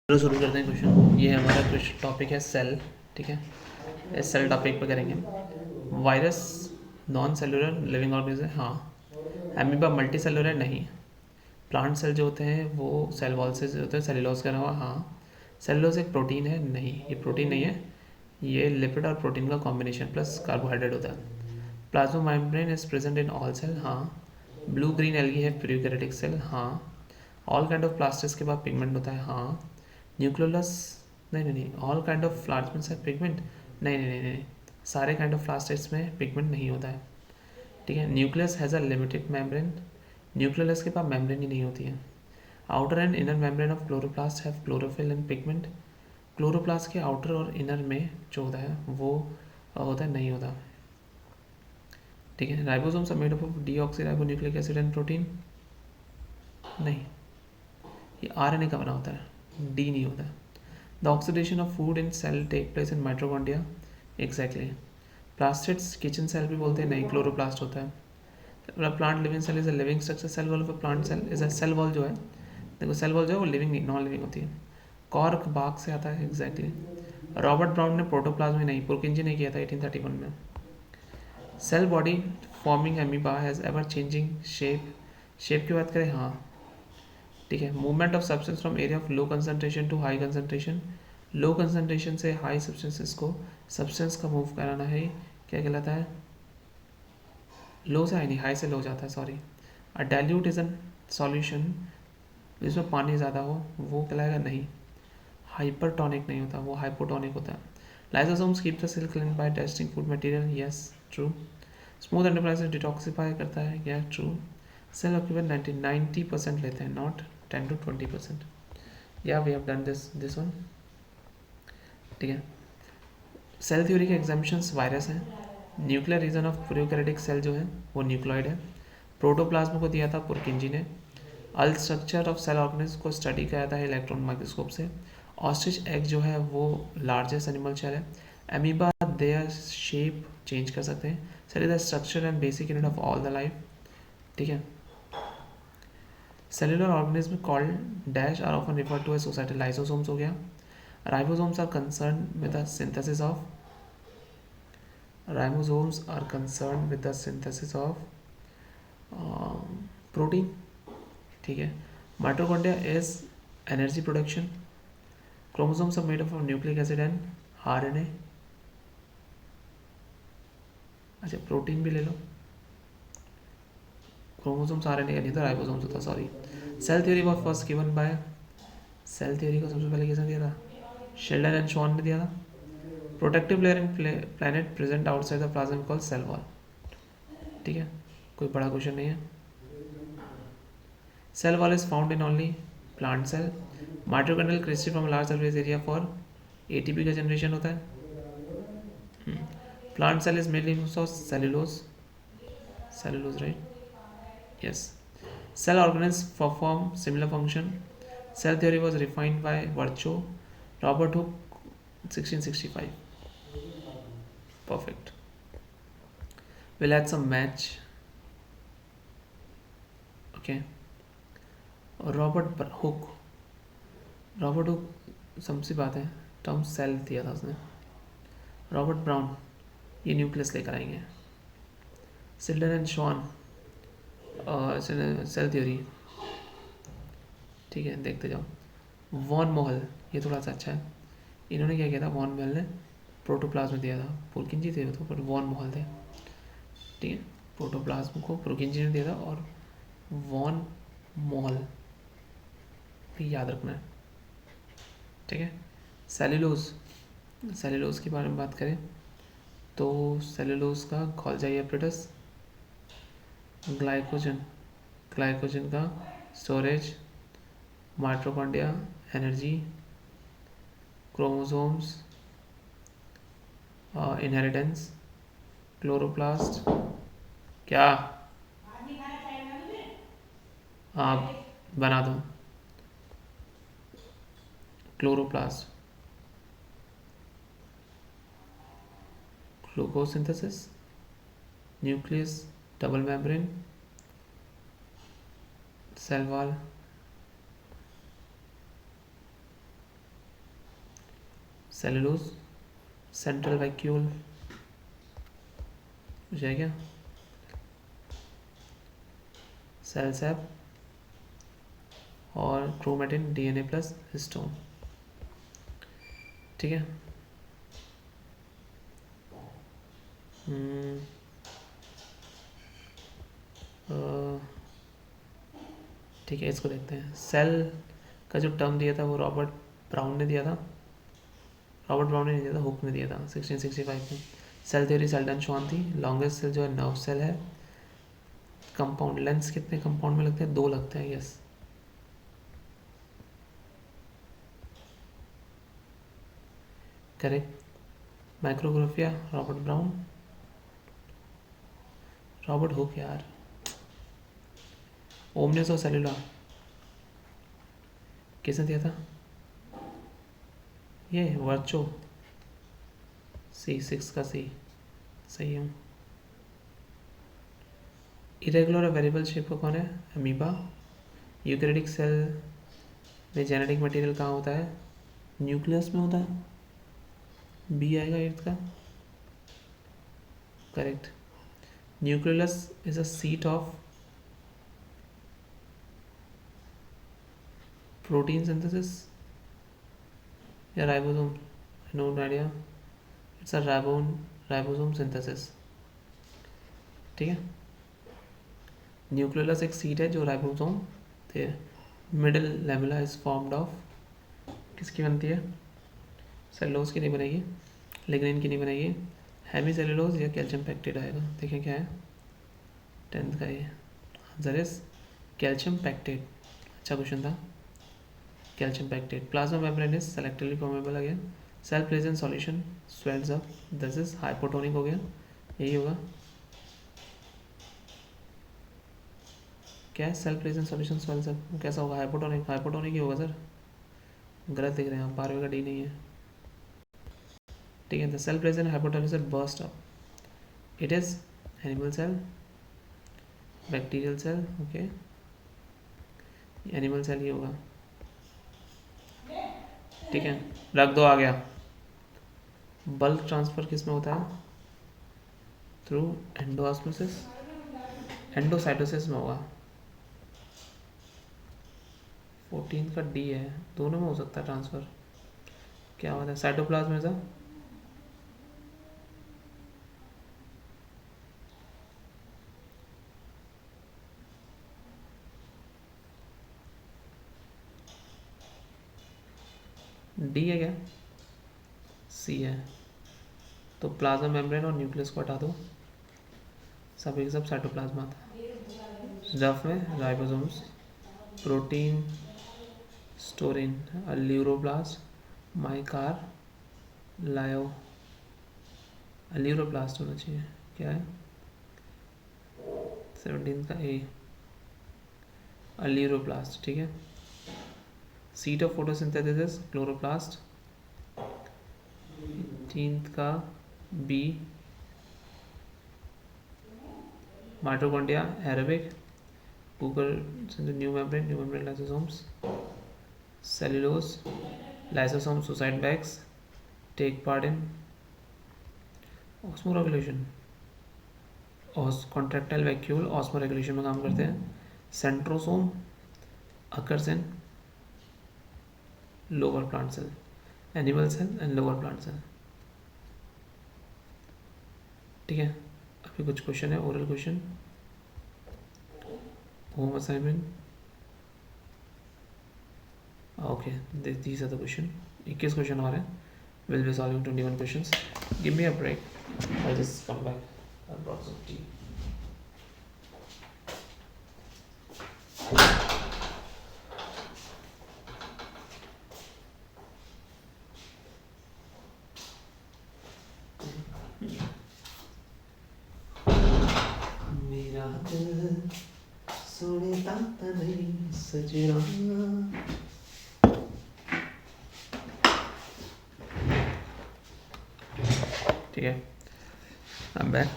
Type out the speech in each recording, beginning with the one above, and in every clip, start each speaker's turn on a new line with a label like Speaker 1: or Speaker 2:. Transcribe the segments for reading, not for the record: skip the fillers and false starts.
Speaker 1: चलो शुरू करते हैं क्वेश्चन। ये हमारा क्वेश्चन टॉपिक है सेल। ठीक है, इस सेल टॉपिक पर करेंगे। Virus non cellular living organism, हाँ। एमीबा मल्टी सेलुलर, नहीं। प्लांट सेल जो होते हैं वो सेल वॉल से जो होते हैं, सेलुलोज का हुआ, हाँ। सेलुलोज एक प्रोटीन है, नहीं, ये प्रोटीन नहीं है। ये लिपिड और प्रोटीन का कॉम्बिनेशन प्लस कार्बोहाइड्रेट होता है। Plasma membrane is present in all cell, हाँ। ब्लू ग्रीन एल्गी है प्यूरिकैरियोटिक सेल, हाँ। ऑल काइंड ऑफ प्लास्टिक्स के बाद पिगमेंट होता है, हाँ। न्यूक्लियोलस, नहीं नहीं नहीं। ऑल काइंड ऑफ प्लास्टिक्स है पिगमेंट, नहीं नहीं नहीं नहीं। सारे काइंड ऑफ प्लास्टिक्स में पिगमेंट नहीं होता है। ठीक है। Nucleus has a limited membrane, nucleus के पास मेम्ब्रेन ही नहीं होती है। Outer and inner membrane of chloroplast have chlorophyll and pigment. Chloroplast के आउटर और इनर में जो होता है वो होता है, नहीं होता। ठीक है। Ribosomes are made up of deoxyribonucleic acid and protein, नहीं। ये आरएनए का बना होता है, डी नहीं होता है। The oxidation of food in cell take place in mitochondria, exactly. Plastids kitchen cell भी बोलते हैं, नहीं, क्लोरोप्लास्ट होता है। Plant living cell is a living structure, cell wall of a plant cell is a cell wall जो है, देखो cell wall जो है वो लिविंग नॉन लिविंग होती है। कॉर्क बाग से आता है, एग्जैक्टली। रॉबर्ट ब्राउन ने प्रोटोप्लाज्म में नहीं, पुरकिंजी ने किया था 1831 में। Cell body forming amoeba has ever changing shape, shape की बात करें, हाँ। ठीक है। Movement of substance from area of low concentration to high concentration, low concentration से हाई सब्सटेंसेस को सब्सटेंस का मूव कराना है, क्या कहलाता है? लो से हाई नहीं, हाई से लो जाता है, sorry. A dilute is an solution, जिसमें पानी ज़्यादा हो वो कहलाएगा, नहीं। हाइपरटोनिक नहीं होता, वो हाइपोटोनिक होता है। Lysosomes keep the cell clean by testing food material, yes, true. Smooth enterprise detoxify करता है, क्या, ट्रू। सेल ऑक्यूपेंट 90% लेते हैं, नॉट 10 to 20%। या we have done this one. ठीक है। सेल थ्योरी के एग्जाम्पशंस वायरस हैं। Nuclear region of prokaryotic cell जो है वो न्यूक्लॉइड है। प्रोटोप्लाज्म को दिया था पुरकिंजी ने। All structure of cell organism को स्टडी किया था इलेक्ट्रॉन माइक्रोस्कोप से। ऑस्ट्रिच एग जो है वो लार्जेस्ट एनिमल सेल है। एमीबा देयर शेप चेंज कर सकते हैं। Cell is the structure and basic unit of all the life. ठीक है। Cellular organism called dash are often refer to as society, lysosomes हो गया। Ribosomes are concern with the synthesis of, ribosomes are concerned with the synthesis of protein. ठीक है। mitochondria is energy production. chromosomes are made up of nucleic acid and RNA. अच्छा, protein भी ले लो। Chromosomes RNA का नहीं था, ribosomes होता, sorry. Cell theory was first given by, cell theory को सबसे पहले किसने दिया था? शेल्डन एंड शॉन ने दिया था। Protective layer in planet present outside the plasma called cell wall. ठीक है, कोई बड़ा क्वेश्चन नहीं है। Cell wall is found in only plant cell. Mitochondrial crystal from large surface area for ATP का जनरेशन होता है। Plant cell is mainly of cellulose, cellulose, right? Yes. Cell organisms perform similar function. Cell theory was refined by Virchow, Robert Hooke, 1665. Perfect. We'll add some match. Okay. Robert Hooke, Robert Hooke समझी बात है, term cell दिया था उसने। Robert brown ये nucleus लेकर आएंगे। सिल्डन and Schwann cell theory. ठीक है, देखते जाओ। वॉन मोहल, ये थोड़ा सा अच्छा है। इन्होंने क्या किया था? वॉन मोहल ने प्रोटोप्लाज्म दिया था, पुरकिंजी थे तो, पर वॉन मोहल थे। ठीक है, प्रोटोप्लाज्म को पुरकिंजी ने दिया था और वॉन मोहल भी याद रखना है। ठीक है। सेलुलोज, सेलुलोज के बारे में बात करें तो सेलुलोज का गोल्जी एपेटाइटिस, ग्लाइकोजन, ग्लाइकोजन का storage, mitochondria energy, chromosomes inheritance, chloroplast, क्या, हाँ बना दो, chloroplast, glucose synthesis, nucleus, double membrane, cell wall, cellulose, central vacuole कुछ है क्या, सेल सैप और क्रोमेटिन डीएनए प्लस हिस्टोन। ठीक है। ठीक है, इसको देखते हैं। सेल का जो टर्म दिया था वो रॉबर्ट ब्राउन ने दिया था, रॉबर्ट ब्राउन ने नहीं दिया था, हुक ने दिया था 1665 में। सेल थ्योरी सेल्डन शॉन थी। लॉन्गेस्ट सेल जो है नर्व सेल है। कंपाउंड लेंस कितने कंपाउंड में लगते हैं, 2 लगते हैं, yes. Correct. Micrographia Robert brown, Robert Hooke यार। ओमनेस और सेलुलर किसने दिया था, ये वर्चो, C6 का C, सही हूँ। इरेगुलर और वेरिएबल शेप का कौन है, अमीबा। यूकैरियोटिक सेल में जेनेटिक मटेरियल कहाँ होता है, न्यूक्लियस में होता है, बी आएगा 8th का, correct. Nucleus is a seat of protein synthesis या ribosome, no idea, it's a ribosome synthesis. ठीक है। न्यूक्लियस एक सीट है जो राइबोसोम थे। Middle lamella is formed of, किसकी बनती है, सेलुलोज की नहीं बनेगी, लिग्निन की नहीं बनेगी, हेमी सेलुलोज या कैल्शियम पैक्टेट आएगा। देखें क्या है 10th का, ये आंसर इज कैल्शियम पैक्टेट। अच्छा क्वेश्चन था, calcium pectate. Plasma membrane is selectively permeable again. Cell present solution swells up, this is hypotonic हो गया, यही होगा क्या, cell present solution swells up कैसा होगा, हाइपोटोनिक, हाइपोटोनिक ही होगा सर, गलत दिख रहे हैं आप, 12वीं का डी नहीं है। ठीक है, द सेल प्रेजेंट हाइपोटोनिक से burst up, it is animal cell, bacterial cell, okay, animal cell ही होगा। ठीक है, रख दो, आ गया। बल्क ट्रांसफर किस में होता है, थ्रू एंडोऑस्मोसिस, एंडोसाइटोसिस में होगा। 14 का डी है, दोनों में हो सकता है ट्रांसफर, क्या बात है। साइटोप्लाज्म में था, डी है क्या, सी है, तो प्लाज्मा मेम्ब्रेन और न्यूक्लियस को हटा दो, सब एक सब साइटोप्लाज्म आता है। रफ में राइबोसोम्स, प्रोटीन स्टोरिन, ल्यूरोप्लास्ट, माइकार, लायो, ल्यूरोप्लास्ट होना चाहिए, क्या है 17 का ए, ल्यूरोप्लास्ट। ठीक है। Seat of photosynthesis chloroplast, 18th का B, mitochondria aerobic, Google new membrane lysosomes, cellulose, lysosome suicide bags, take part in osmoregulation, contractile vacuole osmoregulation में काम करते हैं। Centrosome occurs in lower plant cell, animal cell and lower plant cell. ठीक है, अभी कुछ question है, oral question, home assignment, okay, these are the question. 21 question आ रहे हैं, will be solving 21 questions. Give me a break, I just come back, I brought some tea. मेरा दिल सुनता नहीं सजना। ठीक है, I'm back.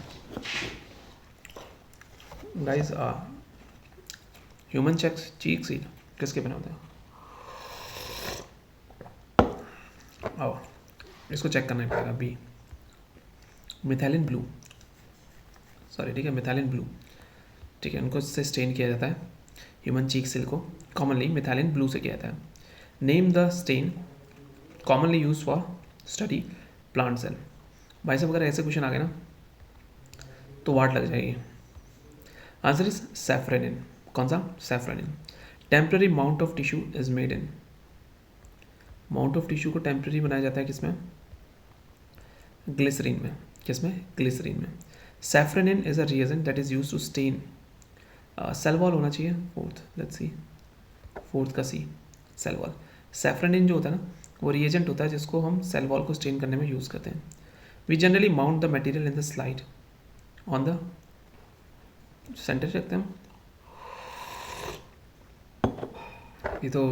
Speaker 1: Guys, human cheek seed किसके बने होते हैं, आओ इसको चेक करना पड़ेगा। बी मिथाइलिन ब्लू, सॉरी ठीक है, मिथाइलिन ब्लू, ठीक है, उनको इससे स्टेन किया जाता है ह्यूमन चीक सेल को, कॉमनली मिथाइलिन ब्लू से किया जाता है। Name the stain commonly use for study plant cell. भाई साहब अगर ऐसे क्वेश्चन आ गए ना तो वाट लग जाएगी। Answer is safranin. कौन सा? Safranin. Temporary mount of tissue is made in, mount of tissue को टेम्पररी बनाया जाता है किसमें? ग्लिसरीन में। किसमें? ग्लिसरीन में। Safranin is a reagent that is use to stain cell wall होना चाहिए फोर्थ, लेट्स सी, फोर्थ का सी, सेल वॉल। सैफ्रेनिन जो होता है ना वो रिएजेंट होता है जिसको हम सेल वॉल को स्टेन करने में यूज़ करते हैं। We generally mount the material in the slide on the centre रखते हैं। ये तो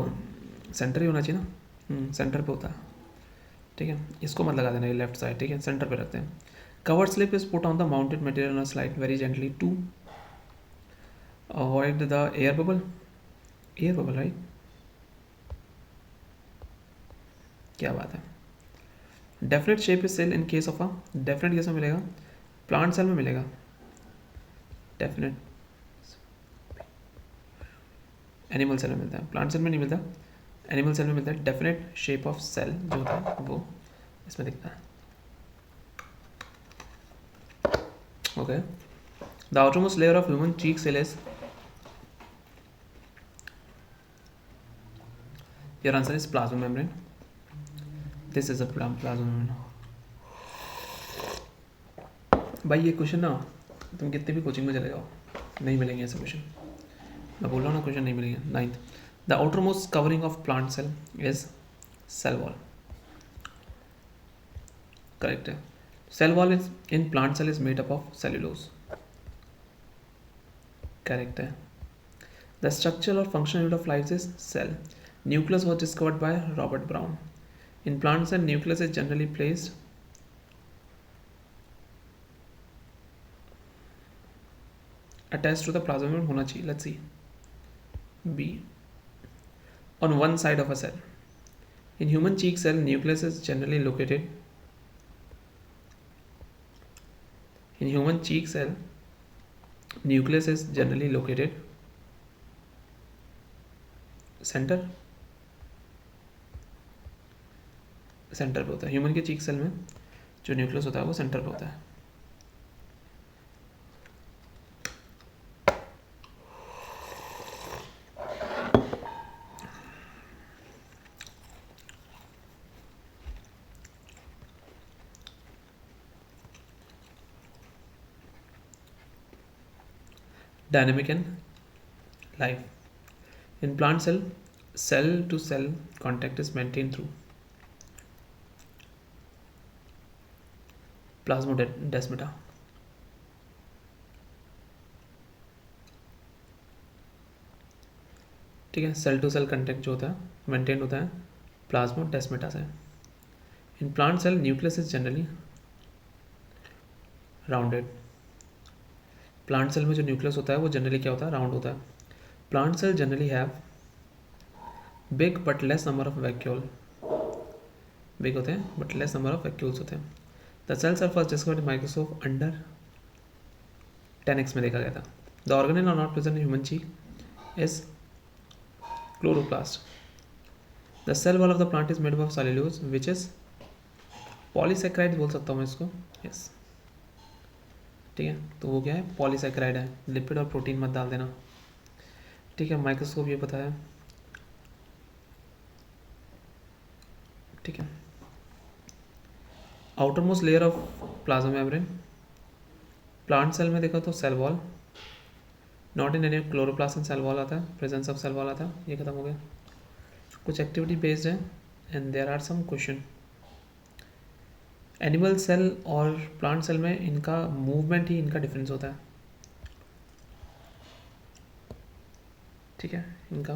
Speaker 1: सेंटर ही होना चाहिए ना, सेंटर पे होता है, ठीक है, इसको मत लगा देना, ये लेफ्ट साइड, ठीक है, सेंटर पे रखते हैं। Covered slip is put on the mounted material on a slide very gently to avoid the air bubble, air bubble right, क्या बात है। Definite shape is cell in case of a, definite case में मिलेगा, plant cell में मिलेगा definite, animal cell में मिलता है, प्लांट सेल में नहीं मिलता, एनिमल सेल में मिलता है। डेफिनेट शेप ऑफ सेल जो होता है वो इसमें दिखता है। Okay, the outermost layer of human cheek cell is, your answer is plasma membrane, this is a plasma membrane. भाई ये क्वेश्चन ना तुम कितने भी कोचिंग में चले जाओ नहीं मिलेंगे ऐसे क्वेश्चन, मैं बोल रहा हूँ ना, क्वेश्चन नहीं मिलेंगे। Ninth, the outermost covering of plant cell is cell wall, correct है। Cell wall is in plant cell is made up of cellulose, correct है। द स्ट्रक्चर और functional unit of life is cell, nucleus was discovered by Robert Brown. In plant cell nucleus is generally placed attached to the plasma membrane होना चाहिए, let's see, B, on one side of a cell. In human cheek cell, nucleus is generally located, in human cheek cell, nucleus is generally located center, centre पे होता है। Human के चीक cell में जो nucleus होता है वो सेंटर पे होता है। Dynamic and life. In plant cell, cell to cell contact is maintained through plasmodesmata. ठीक है, सेल टू सेल कंटेक्ट जो होता है मेंटेन होता है प्लाज्मोडेस्माटा से। In plant cell nucleus is generally rounded, plant cell में जो न्यूक्लियस होता है वो जनरली क्या होता है? राउंड होता है। Plant cell generally have big but less number of vacuole, big होते हैं but less number of vacuoles होते हैं। The cells are first discovered in microscope under 10x में देखा गया था। The organelle are not present in human cheek is chloroplast. The cell wall of the plant is made of cellulose which is polysaccharide बोल सकता हूँ मैं इसको, yes ठीक है, तो वो क्या है? पॉलीसेक्राइड है। लिपिड और प्रोटीन मत डाल देना, ठीक है। माइक्रोस्कोप ये पता है, ठीक है। Outer most layer of plasma membrane, plant cell में देखा तो cell wall, not in any chloroplast cell wall आता है, प्रेजेंस ऑफ सेल वॉल आता है। ये खत्म हो गया। कुछ एक्टिविटी बेस्ड है and there are some question. Animal cell और प्लांट सेल में इनका मूवमेंट ही इनका डिफरेंस होता है, ठीक है। इनका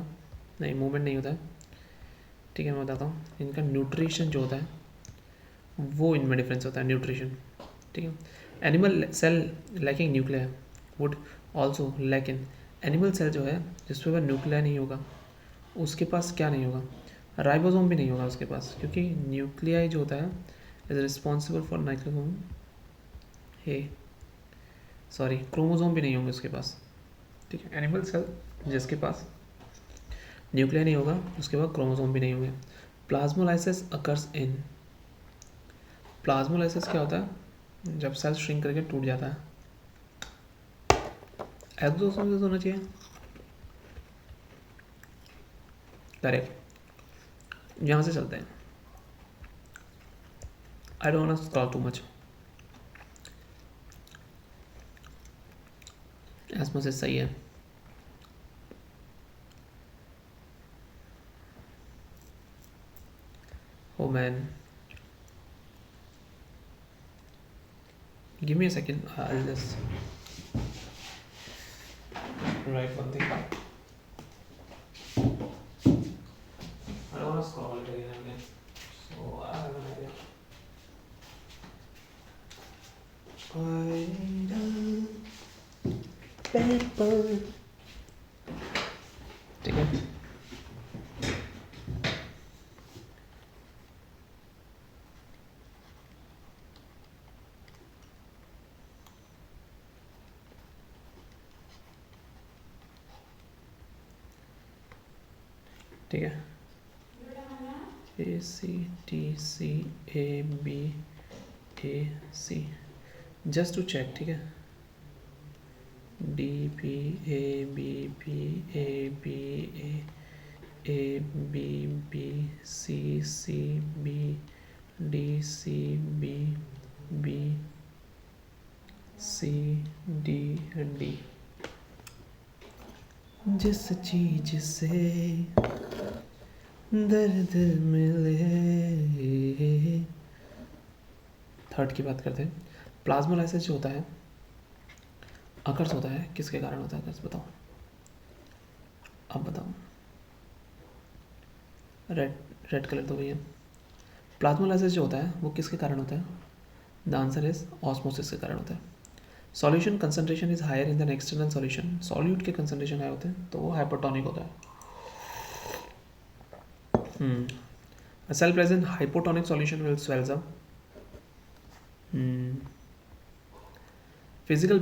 Speaker 1: नहीं मूवमेंट नहीं होता है, ठीक है, मैं बताता हूँ। इनका न्यूट्रिशन जो होता है वो इनमें डिफरेंस होता है, न्यूट्रिशन, ठीक है। Animal cell lacking nuclei would also lack in, animal cell जो है जिस पर न्यूक्लिया नहीं होगा उसके पास क्या नहीं होगा? राइबोसोम भी नहीं होगा उसके पास, क्योंकि न्यूक्लियाई जो होता है is responsible for nitrosome, hey sorry chromosome भी नहीं होंगे उसके पास, ठीक है। एनिमल सेल जिसके पास न्यूक्लिया नहीं होगा उसके बाद क्रोमोसोम भी नहीं होंगे। प्लाज्मोलाइसिस अकर्स इन, प्लाज्मोलाइसिस क्या होता है, जब सेल श्रिंक करके टूट जाता है। एक्सोसोम से होना चाहिए, करेक्ट। यहाँ से चलते हैं, I don't want to scroll too much, osmosis सही है। Oh man, give me a second, I'll just write one thing. I don't want to scroll it again and again, so I have an idea. Paper. ठीक है, ठीक है। ACTCABAC just to check, ठीक है। DPABBABCCBBCDD, जिस चीज से दर्द मिले। थर्ड की बात करते हैं। प्लाज्मोलाइसिस जो होता है, अकर्स होता है, किसके कारण होता है अकर्स, बताओ, अब बताओ। रेड कलर तो वही है। प्लाज्मोलाइसिस जो होता है वो किसके कारण होता है, द आंसर इज ऑस्मोसिस के कारण होता है। Solution concentration is higher in the external solution, solute के कंसंट्रेशन हाई होते हैं तो वो हाइपोटोनिक होता है। A cell present hypotonic solution will swells up. Physical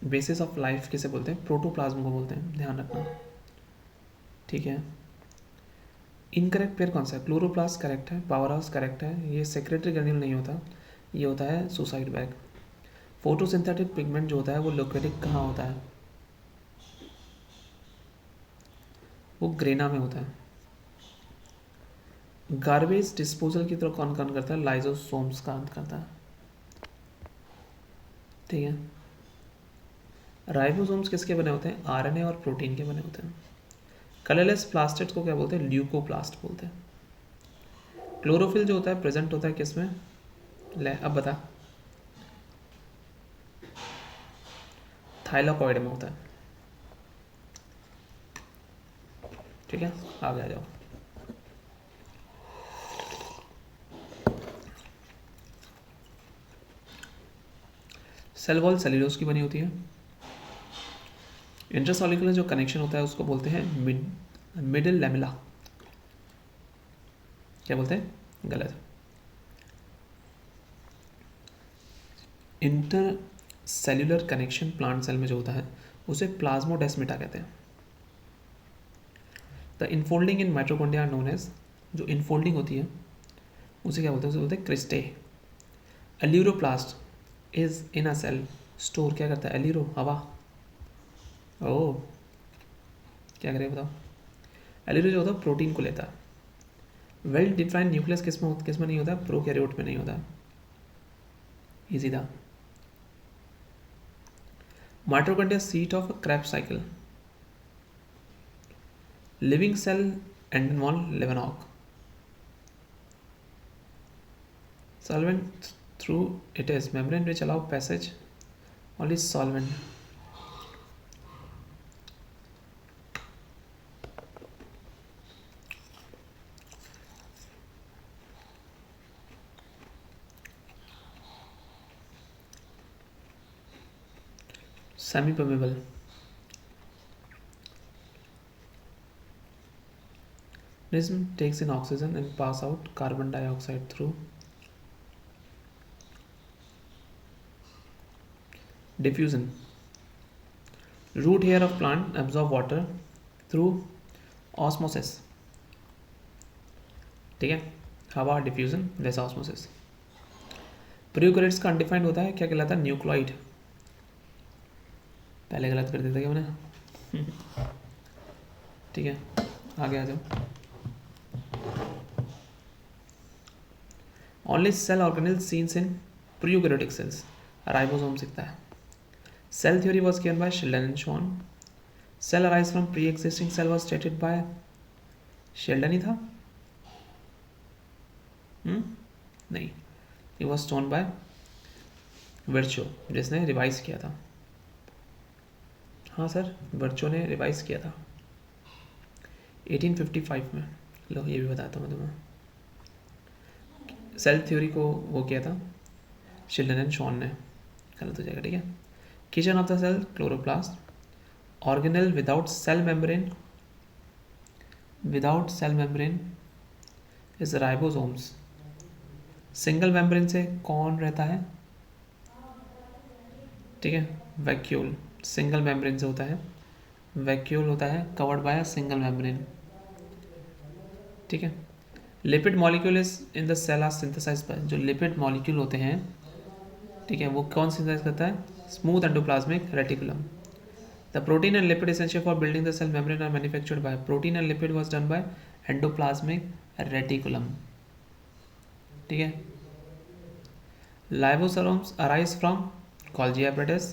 Speaker 1: basis of life किसे बोलते हैं, प्रोटोप्लाज्म को बोलते हैं, ध्यान रखना, ठीक है। इनकरेक्ट पेयर कौन सा है, क्लोरोप्लास्ट करेक्ट है, पावर हाउस करेक्ट है, ये सेक्रेटरी ग्रेन्यूल नहीं होता, ये होता है सुसाइड बैग। फोटोसिंथेटिक पिगमेंट जो होता है वो लोकेटिक कहाँ होता है, वो ग्रेना में होता है। गार्बेज डिस्पोजल की तरफ कौन कौन करता है, लाइजोसोम्स काम करता है, ठीक है। राइबोसोम्स किसके बने होते हैं, आरएनए और प्रोटीन के बने होते हैं। कलरलेस प्लास्टिड्स को क्या बोलते हैं, ल्यूकोप्लास्ट बोलते हैं। क्लोरोफिल जो होता है प्रेजेंट होता है किसमें, ले अब बता, थाइलाकॉइड में होता है, ठीक है। आगे आ जाओ। सेल वॉल सेल्यूलोज की बनी होती है। इंटरसॉलिकुलर जो कनेक्शन होता है उसको बोलते हैं मिडिल लैमेला, क्या बोलते हैं, गलत। Intercellular connection plant cell में जो होता है उसे प्लाज्मोडेस्मेटा कहते हैं। The infolding in mitochondria are known as, जो इनफोल्डिंग होती है उसे क्या बोलते हैं, उसे बोलते हैं cristae. Aleuroplast is in a cell store, क्या करता है, एल्यूरो हवा, ओ क्या करें बताओ। एल्यूरो जो होता है प्रोटीन को लेता है। वेल डिफाइंड न्यूक्लियस किस में नहीं होता, प्रोकैरियोट में नहीं होता, इजी था। Mitochondria seat of Krebs cycle, living cell and involve Leeuwenhoek. Solvent through it is membrane which allow passage only solvent. Semi permeable. Organism takes in oxygen and pass out carbon dioxide through diffusion, root hair of plant absorb water through osmosis, ठीक है, हवा diffusion जैसा osmosis. Prokaryotes का undefined होता है, क्या कहलाता है, न्यूक्लॉइड। पहले गलत कर देता क्या मैंने ठीक है, आगे आ जाओ। Only cell organelle seen in prokaryotic cells, ribosome सीखता है। Cell theory was given by Schleiden and Schwann. Cell arise from pre existing cell was stated by Schleiden ही था, नहीं, it was shown by वर्चो, जिसने रिवाइज किया था। हाँ sir, वर्चो ने रिवाइज किया था 1855 में। लो ये भी बताता हूँ मैं तुम्हें। सेल थ्योरी को वो किया था शेल्डन एंड शॉन ने, गलत हो जाएगा, ठीक है। Kitchen of the cell chloroplast, organelle without cell membrane, without cell membrane is ribosomes. Single membrane से कौन रहता है, ठीक है, वैक्यूल। सिंगल मेम्ब्रेन से होता है, वैक्यूल होता है, कवर्ड बाय सिंगल मेम्ब्रेन, ठीक है। Lipid molecule is in the cell are synthesize by, जो लिपिड मॉलिक्यूल होते हैं, ठीक है, वो कौन सिंथेसाइज करता है, smooth endoplasmic reticulum. The protein and lipid essential for building the cell membrane are manufactured by, protein and lipid was done by endoplasmic reticulum, ठीक है। Liposomes arise from Golgi apparatus.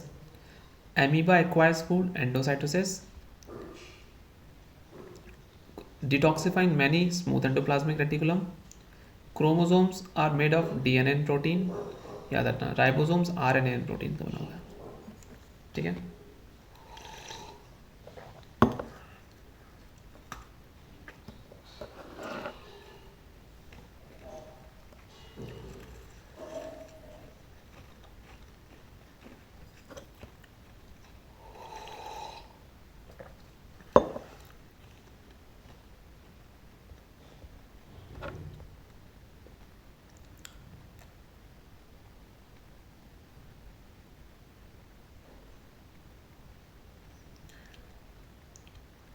Speaker 1: Amoeba acquires food, endocytosis, detoxifying many smooth endoplasmic reticulum. Chromosomes are made of DNA and protein. याद रखना, ribosomes RNA and protein का बना हुआ है, ठीक है।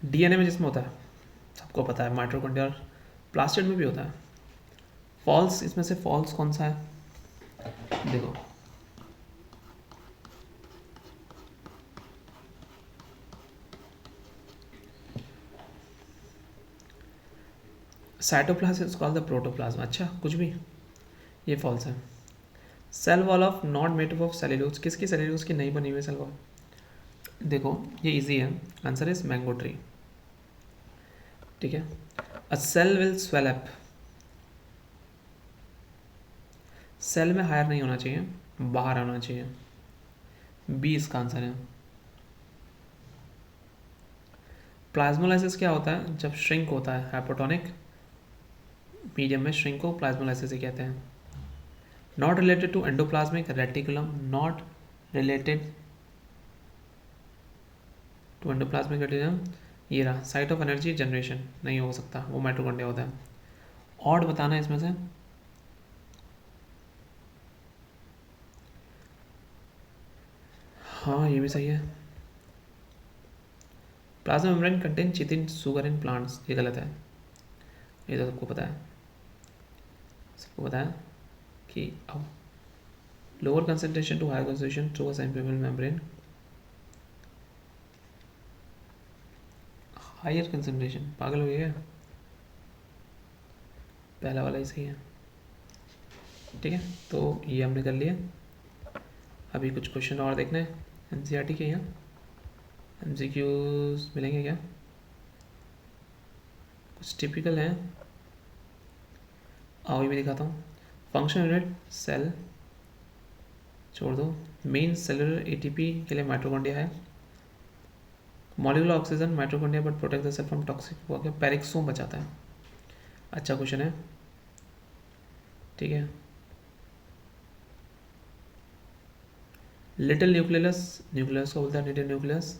Speaker 1: डीएनए में जिसमें होता है, सबको पता है, माइटोकॉन्ड्रिया और प्लास्टिड में भी होता है। फॉल्स, इसमें से फॉल्स कौन सा है, देखो, cytoplasm is called the protoplasm. अच्छा, कुछ भी, ये फॉल्स है। Cell wall of not made up of cellulose, किसकी सेल्यूलोज की नहीं बनी हुई सेल वॉल, देखो ये इजी है, आंसर इज मैंगो ट्री, ठीक है। A cell will swell up, cell में हायर नहीं होना चाहिए, बाहर आना चाहिए, बी इसका आंसर है। प्लाज्मोलाइसिस क्या होता है, जब श्रिंक होता है, हाइपोटोनिक मीडियम में श्रिंक को प्लाज्मोलाइसिस ही कहते हैं। Not related to endoplasmic reticulum, not related to endoplasmic reticulum, ये रहा साइट ऑफ एनर्जी जनरेशन, नहीं हो सकता, वो माइटोकॉन्ड्रिया होता है। ऑड बताना है इसमें से, हाँ ये भी सही है। Plasma membrane contain chitin sugar in plants, ये गलत है, ये तो सबको पता है, सबको पता है कि अब lower concentration to higher concentration through a semipermeable membrane, higher concentration, पागल हो गया, पहला वाला ही सही है, ठीक है। तो ये हमने कर लिया। अभी कुछ क्वेश्चन और देखने हैं एनसीईआरटी के, यहाँ एमसीक्यूज मिलेंगे क्या, कुछ टिपिकल हैं, आओ ये भी दिखाता हूँ। फंक्शन यूनिट सेल छोड़ दो, मेन सेलुलर एटीपी के लिए माइटोकॉन्ड्रिया है, molecular oxygen mitochondria but protect the cell from toxic, वो क्या पेरिक्सोम बचाता है। अच्छा क्वेश्चन है, ठीक है। लिटिल न्यूक्लियस, न्यूक्लियस को बोलता है लिटिल न्यूक्लियस,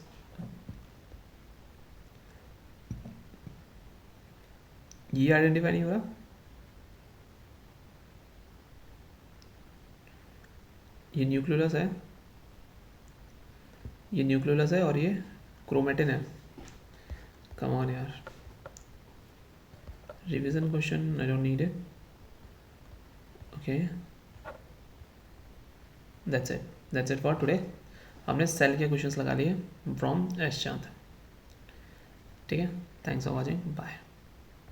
Speaker 1: ये आइडेंटिफाई नहीं हो रहा, ये न्यूक्लियस है, ये न्यूक्लियोलस है और ये क्रोमेटिन है. कम ऑन यार. Revision question I don't need it. Okay, that's it for today. हमने सेल के क्वेश्चंस लगा लिए फ्रॉम एस चांद. ठीक है, थैंक्स फॉर वॉचिंग, बाय.